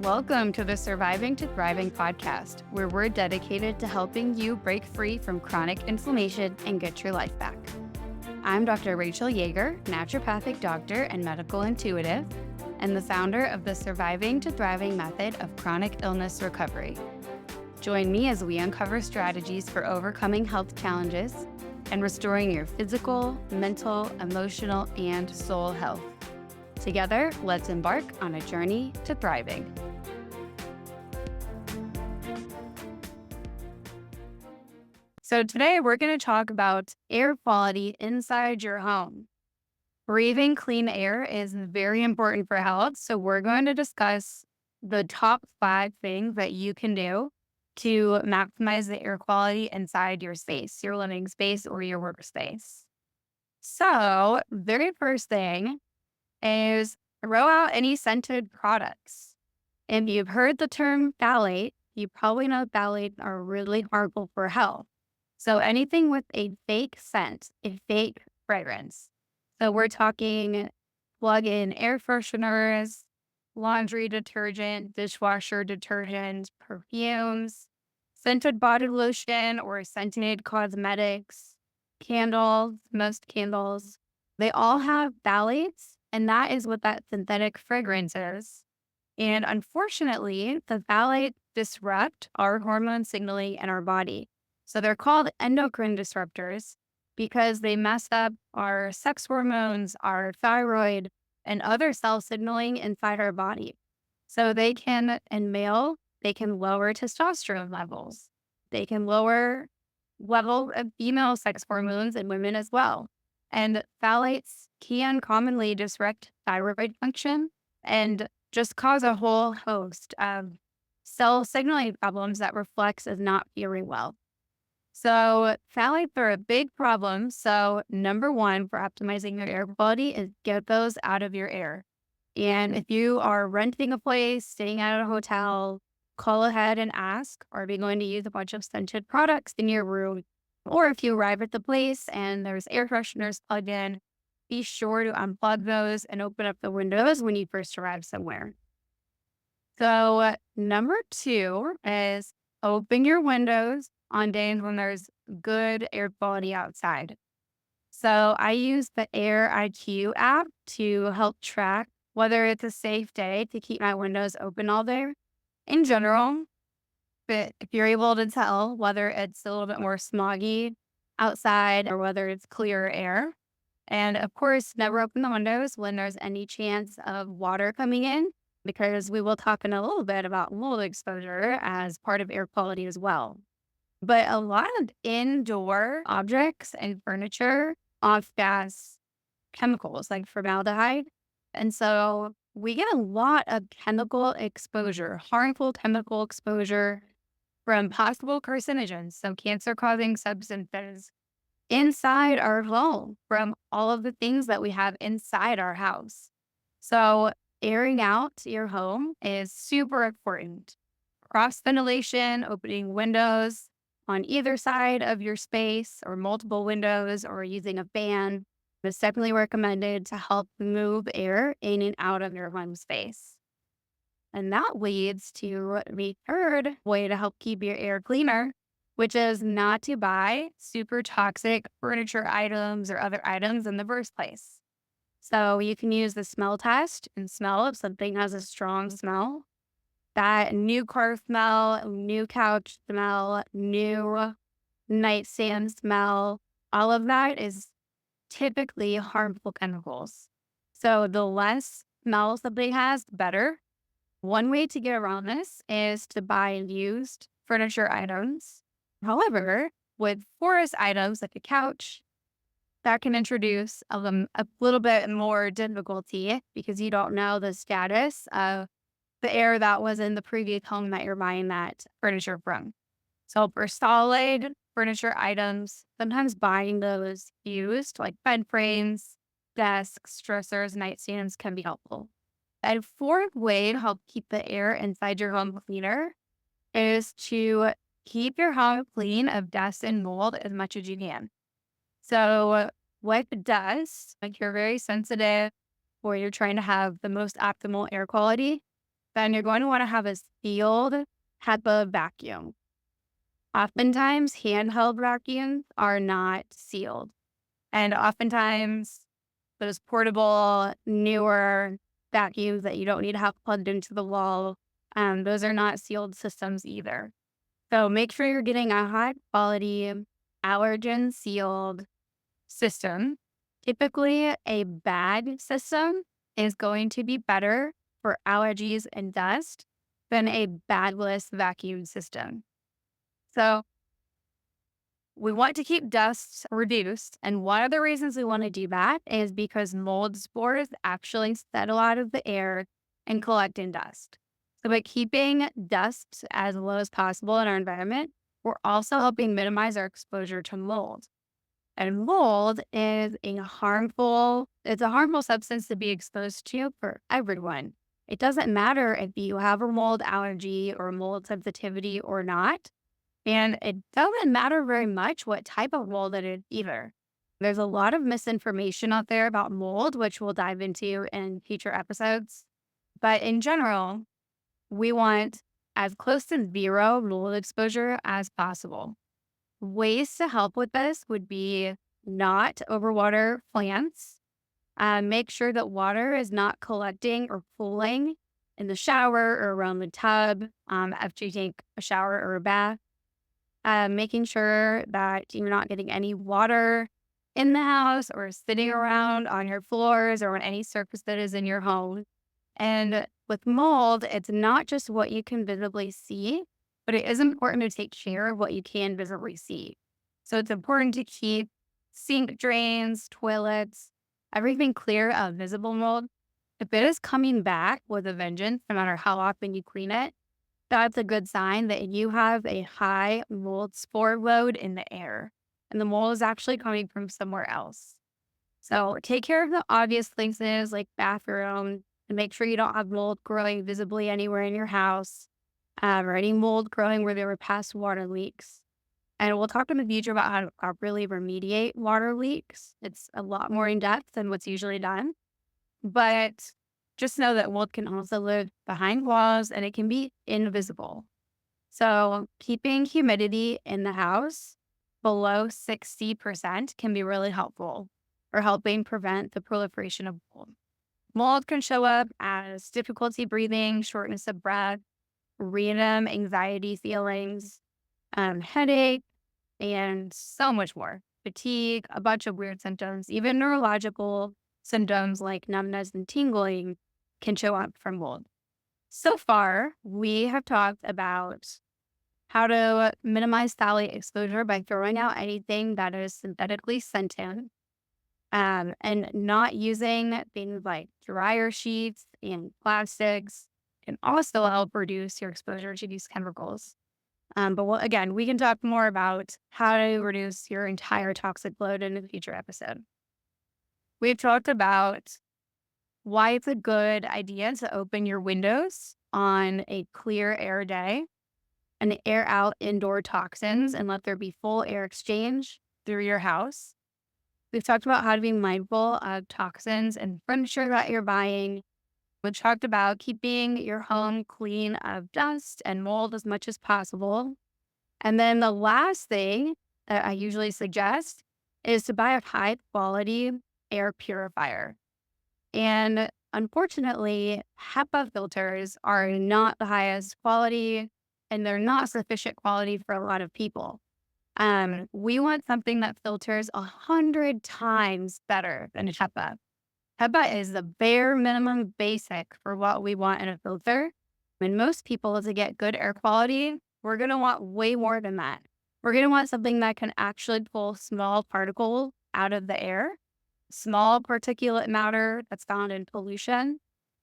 Welcome to the Surviving to Thriving podcast, where we're dedicated to helping you break free from chronic inflammation and get your life back. I'm Dr. Rachel Yeager, naturopathic doctor and medical intuitive, and the founder of the Surviving to Thriving method of chronic illness recovery. Join me as we uncover strategies for overcoming health challenges and restoring your physical, mental, emotional, and soul health. Together, let's embark on a journey to thriving. So today we're going to talk about air quality inside your home. Breathing clean air is very important for health, so we're going to discuss the top 5 things that you can do to maximize the air quality inside your space, your living space, or your workspace. So, very first thing is throw out any scented products. If you've heard the term phthalate, you probably know phthalates are really harmful for health. So anything with a fake scent, a fake fragrance. So we're talking plug-in air fresheners, laundry detergent, dishwasher detergent, perfumes, scented body lotion or scented cosmetics, candles, most candles. They all have phthalates, and that is what that synthetic fragrance is. And unfortunately, the phthalates disrupt our hormone signaling in our body. So they're called endocrine disruptors because they mess up our sex hormones, our thyroid, and other cell signaling inside our body. So they can, in male, they can lower testosterone levels. They can lower levels of female sex hormones in women as well. And phthalates can commonly disrupt thyroid function and just cause a whole host of cell signaling problems that reflects as not feeling well. So phthalates are a big problem. So number one for optimizing your air quality is get those out of your air. And if you are renting a place, staying at a hotel, call ahead and ask, are we going to use a bunch of scented products in your room? Or if you arrive at the place and there's air fresheners plugged in, be sure to unplug those and open up the windows when you first arrive somewhere. So number 2 is open your windows on days when there's good air quality outside. So I use the Air IQ app to help track whether it's a safe day to keep my windows open all day. In general, but if you're able to tell whether it's a little bit more smoggy outside or whether it's clearer air. And of course, never open the windows when there's any chance of water coming in, because we will talk in a little bit about mold exposure as part of air quality as well. But a lot of indoor objects and furniture off-gas chemicals like formaldehyde. And so we get a lot of chemical exposure, harmful chemical exposure from possible carcinogens, so cancer-causing substances inside our home from all of the things that we have inside our house. So airing out your home is super important. Cross ventilation, opening windows on either side of your space or multiple windows or using a fan is definitely recommended to help move air in and out of your home space. And that leads to the third way to help keep your air cleaner, which is not to buy super toxic furniture items or other items in the first place. So you can use the smell test and smell if something has a strong smell. That new car smell, new couch smell, new nightstand smell, all of that is typically harmful chemicals. So the less smell something has, the better. One way to get around this is to buy used furniture items. However, with porous items like a couch, that can introduce a little bit more difficulty because you don't know the status of the air that was in the previous home that you're buying that furniture from. So for solid furniture items, sometimes buying those used like bed frames, desks, dressers, nightstands can be helpful. A fourth way to help keep the air inside your home cleaner is to keep your home clean of dust and mold as much as you can. So with dust, like you're very sensitive or you're trying to have the most optimal air quality, then you're going to want to have a sealed HEPA vacuum. Oftentimes, handheld vacuums are not sealed. And oftentimes, those portable, newer vacuums that you don't need to have plugged into the wall, those are not sealed systems either. So make sure you're getting a high quality, allergen sealed system. Typically, a bag system is going to be better for allergies and dust than a bagless vacuum system. So we want to keep dust reduced. And one of the reasons we want to do that is because mold spores actually settle out of the air and collect in dust. So by keeping dust as low as possible in our environment, we're also helping minimize our exposure to mold. And mold is it's a harmful substance to be exposed to for everyone. It doesn't matter if you have a mold allergy or mold sensitivity or not. And it doesn't matter very much what type of mold it is either. There's a lot of misinformation out there about mold, which we'll dive into in future episodes. But in general, we want as close to zero mold exposure as possible. Ways to help with this would be not overwater plants. Make sure that water is not collecting or pooling in the shower or around the tub after you take a shower or a bath. Making sure that you're not getting any water in the house or sitting around on your floors or on any surface that is in your home. And with mold, it's not just what you can visibly see, but it is important to take care of what you can visibly see. So it's important to keep sink drains, toilets, everything clear of visible mold. If it is coming back with a vengeance, no matter how often you clean it, that's a good sign that you have a high mold spore load in the air, and the mold is actually coming from somewhere else. So take care of the obvious places like bathroom and make sure you don't have mold growing visibly anywhere in your house or any mold growing where there were past water leaks. And we'll talk in the future about how to properly remediate water leaks. It's a lot more in depth than what's usually done. But just know that mold can also live behind walls and it can be invisible. So keeping humidity in the house below 60% can be really helpful for helping prevent the proliferation of mold. Mold can show up as difficulty breathing, shortness of breath, random anxiety feelings, headache, and so much more. Fatigue, a bunch of weird symptoms, even neurological symptoms like numbness and tingling can show up from mold. So far, we have talked about how to minimize phthalate exposure by throwing out anything that is synthetically scented, and not using things like dryer sheets and plastics can also help reduce your exposure to these chemicals. Again, we can talk more about how to reduce your entire toxic load in a future episode. We've talked about why it's a good idea to open your windows on a clear air day and air out indoor toxins and let there be full air exchange through your house. We've talked about how to be mindful of toxins and furniture that you're buying. We've talked about keeping your home clean of dust and mold as much as possible. And then the last thing that I usually suggest is to buy a high quality air purifier. And unfortunately, HEPA filters are not the highest quality and they're not sufficient quality for a lot of people. We want something that filters 100 times better than HEPA. HEPA is the bare minimum basic for what we want in a filter. And most people, to get good air quality, we're going to want way more than that. We're going to want something that can actually pull small particles out of the air, small particulate matter that's found in pollution,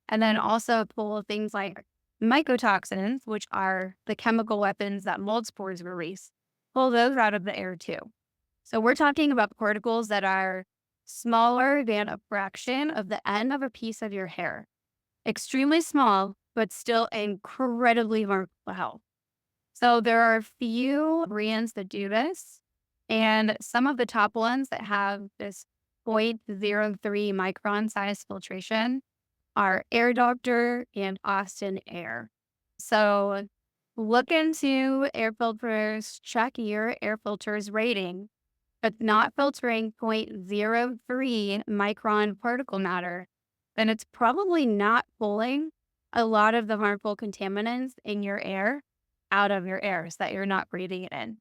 and then also pull things like mycotoxins, which are the chemical weapons that mold spores release, pull those out of the air too. So we're talking about particles that are smaller than a fraction of the end of a piece of your hair. Extremely small, but still incredibly harmful to health. So there are a few brands that do this, and some of the top ones that have this 0.03 micron size filtration our Air Doctor and Austin Air. So look into air filters, check your air filter's rating. If it's not filtering 0.03 micron particle matter, then it's probably not pulling a lot of the harmful contaminants in your air out of your air so that you're not breathing it in.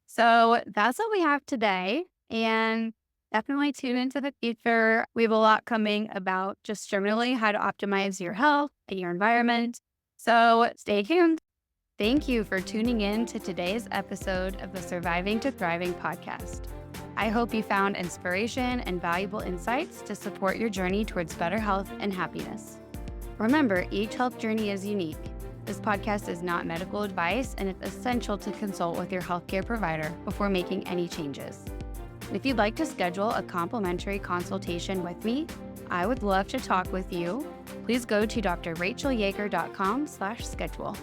So that's what we have today. And definitely tune into the future. We have a lot coming about just generally how to optimize your health and your environment. So stay tuned. Thank you for tuning in to today's episode of the Surviving to Thriving podcast. I hope you found inspiration and valuable insights to support your journey towards better health and happiness. Remember, each health journey is unique. This podcast is not medical advice, and it's essential to consult with your healthcare provider before making any changes. If you'd like to schedule a complimentary consultation with me, I would love to talk with you. Please go to drrachelyeager.com/schedule.